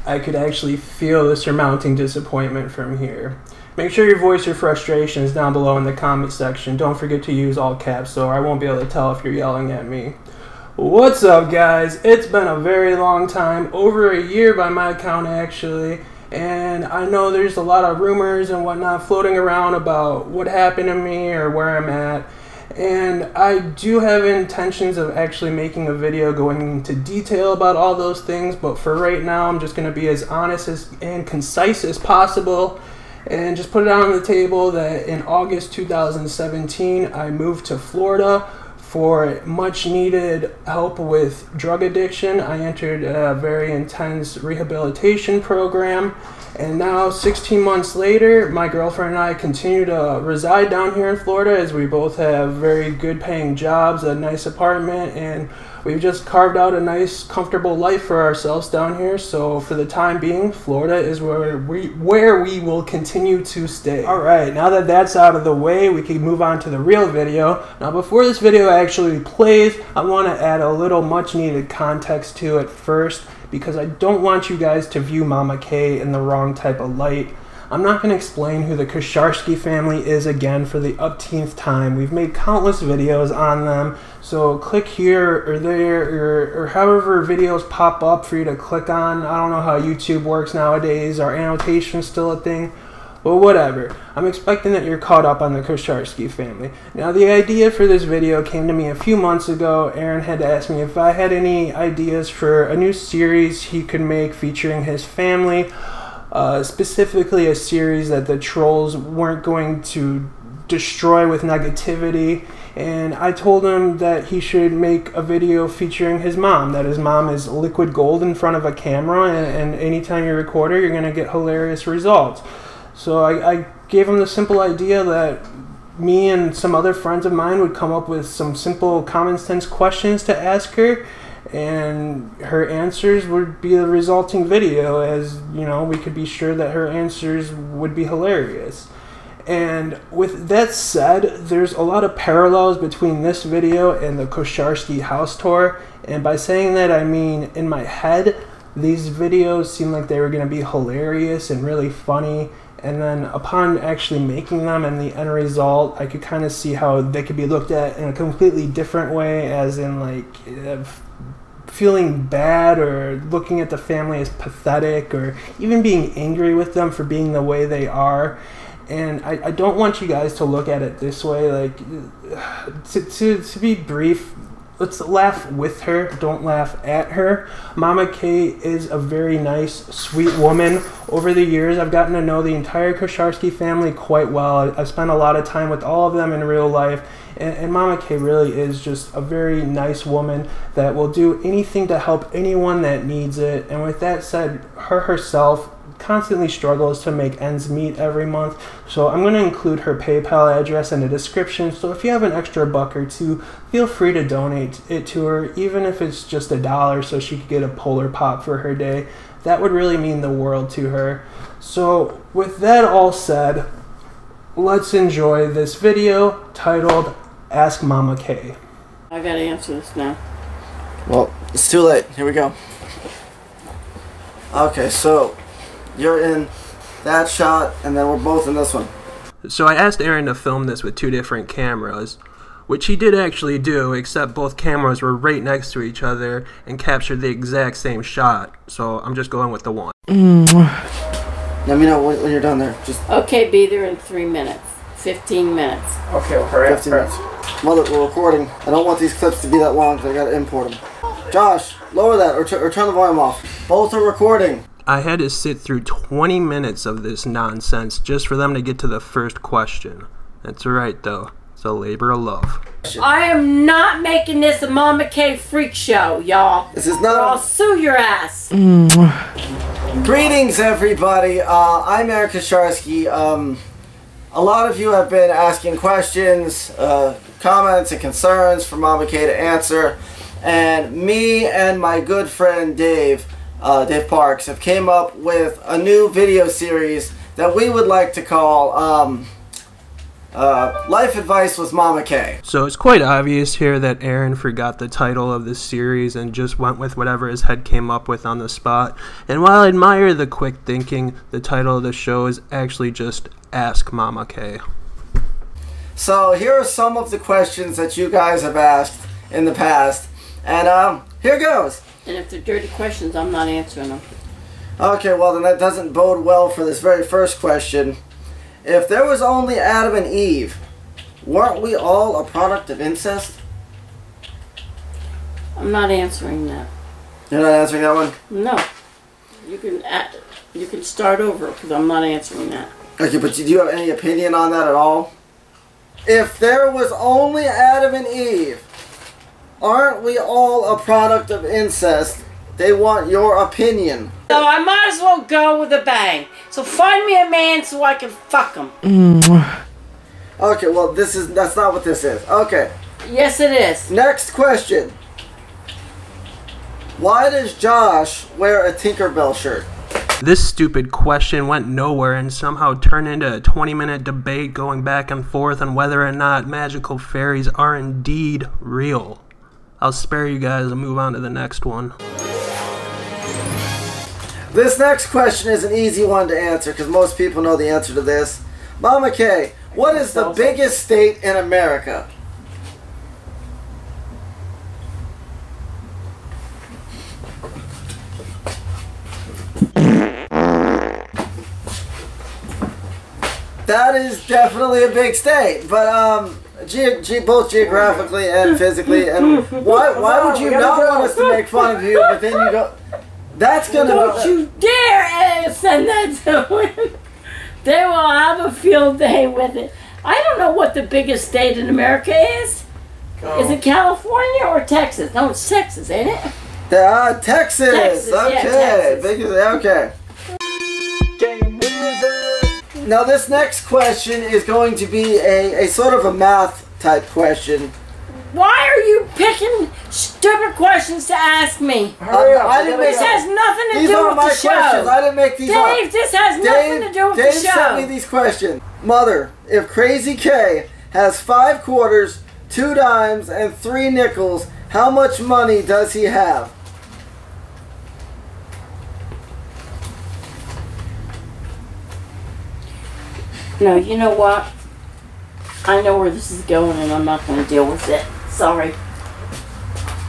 I could actually feel the surmounting disappointment from here. Make sure you voice your frustrations down below in the comment section. Don't forget to use all caps so I won't be able to tell if you're yelling at me. What's up, guys? It's been a very long time, over a year by my count actually, and I know there's a lot of rumors and whatnot floating around about what happened to me or where I'm at, and I do have intentions of actually making a video going into detail about all those things, but for right now I'm just going to be as honest and concise as possible and just put it out on the table that in August 2017 I moved to Florida for much needed help with drug addiction. I entered a very intense rehabilitation program, and now 16 months later my girlfriend and I continue to reside down here in Florida as we both have very good paying jobs, a nice apartment, and we've just carved out a nice comfortable life for ourselves down here. So for the time being, Florida is where we will continue to stay. Alright, now that that's out of the way, we can move on to the real video. Now before this video actually plays, I want to add a little much needed context to it first, because I don't want you guys to view Mama K in the wrong type of light. I'm not going to explain who the Kosharsky family is again for the upteenth time. We've made countless videos on them, so click here or there or however videos pop up for you to click on. I don't know how YouTube works nowadays. Are annotations still a thing? Well, whatever. I'm expecting that you're caught up on the Kosharsky family. Now, the idea for this video came to me a few months ago. Aaron had asked me if I had any ideas for a new series he could make featuring his family. Specifically a series that the trolls weren't going to destroy with negativity, and I told him that he should make a video featuring his mom, that his mom is liquid gold in front of a camera, and anytime you record her you're going to get hilarious results. So I gave him the simple idea that me and some other friends of mine would come up with some simple common sense questions to ask her, and her answers would be the resulting video, as you know, we could be sure that her answers would be hilarious. And with that said, there's a lot of parallels between this video and the Kosharsky house tour, and by saying that I mean in my head these videos seemed like they were going to be hilarious and really funny, and then upon actually making them and the end result, I could kind of see how they could be looked at in a completely different way, as in like feeling bad or looking at the family as pathetic or even being angry with them for being the way they are. And I don't want you guys to look at it this way. Like, to be brief, let's laugh with her, don't laugh at her. Mama K is a very nice, sweet woman. Over the years, I've gotten to know the entire Kosharsky family quite well. I've spent a lot of time with all of them in real life, and Mama K really is just a very nice woman that will do anything to help anyone that needs it. And with that said, her herself constantly struggles to make ends meet every month, so I'm going to include her PayPal address in the description, so if you have an extra buck or two, feel free to donate it to her, even if it's just $1 so she could get a Polar Pop for her day. That would really mean the world to her. So with that all said, let's enjoy this video titled Ask Mama K. I gotta answer this now. Well, it's too late. Here we go. Okay, so you're in that shot, and then we're both in this one. So I asked Aaron to film this with two different cameras, which he did actually do, except both cameras were right next to each other and captured the exact same shot. So I'm just going with the one. Let me know when you're done there. Just okay, be there in 3 minutes. 15 minutes. Okay, well, hurry up. 15 minutes. Mother, we're recording. I don't want these clips to be that long because I gotta import them. Josh, lower that or turn the volume off. Both are recording. I had to sit through 20 minutes of this nonsense just for them to get to the first question. That's alright though. It's a labor of love. I am not making this a Mama K freak show, y'all. This is not. Or I'll sue your ass. Greetings, everybody. I'm Eric Kosharsky. A lot of you have been asking questions, comments, and concerns for Mama K to answer, and me and my good friend Dave Parks have came up with a new video series that we would like to call life advice with Mama K. So it's quite obvious here that Aaron forgot the title of this series and just went with whatever his head came up with on the spot. And while I admire the quick thinking, the title of the show is actually just Ask Mama K. So here are some of the questions that you guys have asked in the past. And here goes. And if they're dirty questions, I'm not answering them. Okay, well then that doesn't bode well for this very first question. If there was only Adam and Eve, weren't we all a product of incest? I'm not answering that. You're not answering that one? No. You can start over because I'm not answering that. Okay, but do you have any opinion on that at all? If there was only Adam and Eve, aren't we all a product of incest? They want your opinion. So I might as well go with a bang. So find me a man so I can fuck him. Okay, well that's not what this is. Okay. Yes, it is. Next question. Why does Josh wear a Tinkerbell shirt? This stupid question went nowhere and somehow turned into a 20-minute debate going back and forth on whether or not magical fairies are indeed real. I'll spare you guys and move on to the next one. This next question is an easy one to answer because most people know the answer to this. Mama K, what is the biggest state in America? That is definitely a big state, but both geographically and physically. And why would you not want us to make fun of you? But then you go. That's gonna. Don't you dare send that to them. They will have a field day with it. I don't know what the biggest state in America is. Oh. Is it California or Texas? No, it's Texas, ain't it? Texas. Texas. Okay. Yeah, Texas. Okay. Now this next question is going to be a sort of a math type question. Why are you picking stupid questions to ask me? This has nothing to do with the show. Questions. I didn't make these up. Dave, this has nothing to do with the show. Dave sent me these questions. Mother, if Crazy K has 5 quarters, 2 dimes, and 3 nickels, how much money does he have? No, you know what? I know where this is going and I'm not going to deal with it. Sorry.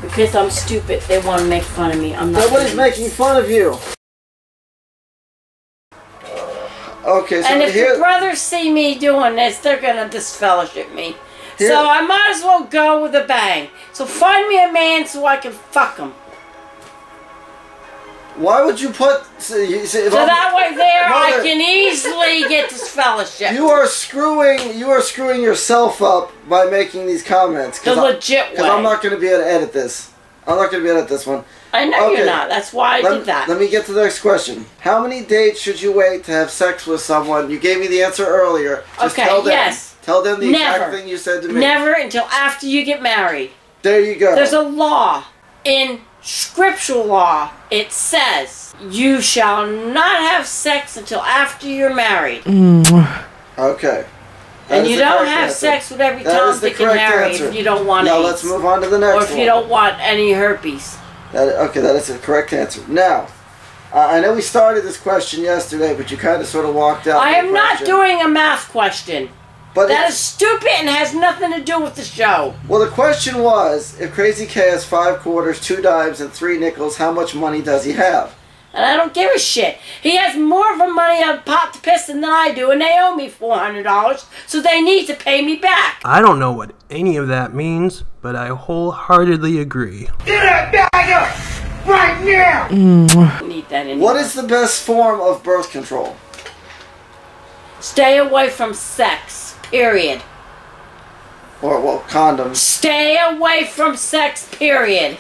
Because I'm stupid, they want to make fun of me. I'm not. Nobody's making fun of you. Okay, so and if the brothers see me doing this, they're going to disfellowship me. So I might as well go with a bang. So find me a man so I can fuck him. Why would you put... So that way there, Mother, I can easily get disfellowship. You are screwing yourself up by making these comments. The legit way. Because I'm not going to be able to edit this. I'm not going to be able to edit this one. I know you're not. That's why I did that. Let me get to the next question. How many dates should you wait to have sex with someone? You gave me the answer earlier. Just tell them, tell them the exact thing you said to me. Never until after you get married. There you go. There's a law in scriptural law. It says you shall not have sex until after you're married. Okay. And you don't have sex with every Tom, Dick, and Harry if you don't want AIDS. Now let's move on to the next one. Or if you don't want any herpes. Okay, that is the correct answer. Now, I know we started this question yesterday, but you kind of sort of walked out. I am not doing a math question. But that is stupid and has nothing to do with the show. Well, the question was, if Crazy K has 5 quarters, 2 dimes, and 3 nickels, how much money does he have? And I don't give a shit. He has more of a money on pot to piston than I do, and they owe me $400, so they need to pay me back. I don't know what any of that means, but I wholeheartedly agree. Get that bag up right now! Need that anymore. What is the best form of birth control? Stay away from sex. Period. Or, well, condoms. Stay away from sex, period.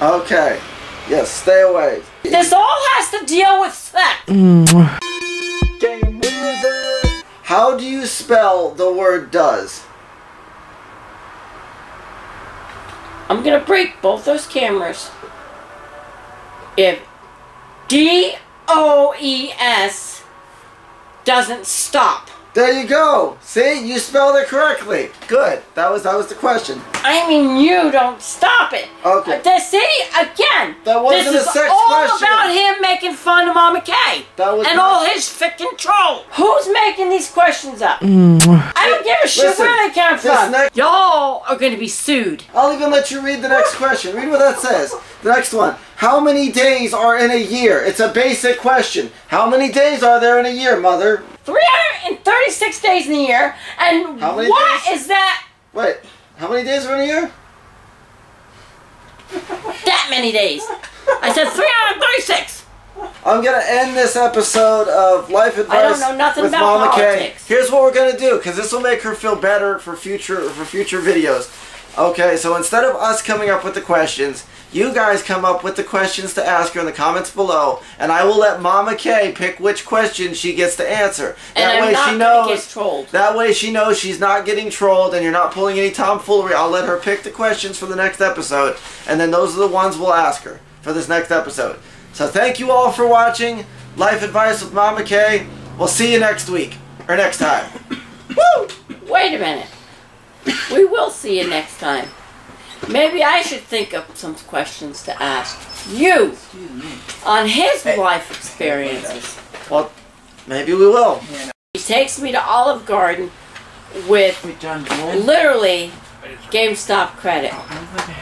Okay. Yes, stay away. This all has to deal with sex. How do you spell the word does? I'm going to break both those cameras. If DOES doesn't stop. There you go. See, you spelled it correctly. Good. That was the question. I mean, you don't stop it. Okay. See, again, That wasn't this a is sex all question. about him making fun of Mama Kay. That was and not- all his frickin' troll. Who's making these questions up? I don't give a shit Listen, where they come this from. next- Y'all are going to be sued. I'll even let you read the next question. Read what that says. The next one. How many days are in a year? It's a basic question. How many days are there in a year, Mother? 336 days in a year, and How many what days? is that? Wait, how many days are in a year? That many days. I said 336. I'm gonna end this episode of Life Advice I don't know nothing with about Mama Kay. politics. Here's what we're gonna do, because this will make her feel better for future videos. Okay, so instead of us coming up with the questions, you guys come up with the questions to ask her in the comments below, and I will let Mama Kay pick which question she gets to answer. And That I'm way not she gonna knows. get trolled. That way she knows she's not getting trolled, and you're not pulling any tomfoolery. I'll let her pick the questions for the next episode, and then those are the ones we'll ask her for this next episode. So thank you all for watching Life Advice with Mama Kay. We'll see you next week or next time. Woo! Wait a minute. We will see you next time. Maybe I should think of some questions to ask you on his life experiences. Well, maybe we will. He takes me to Olive Garden with literally GameStop credit.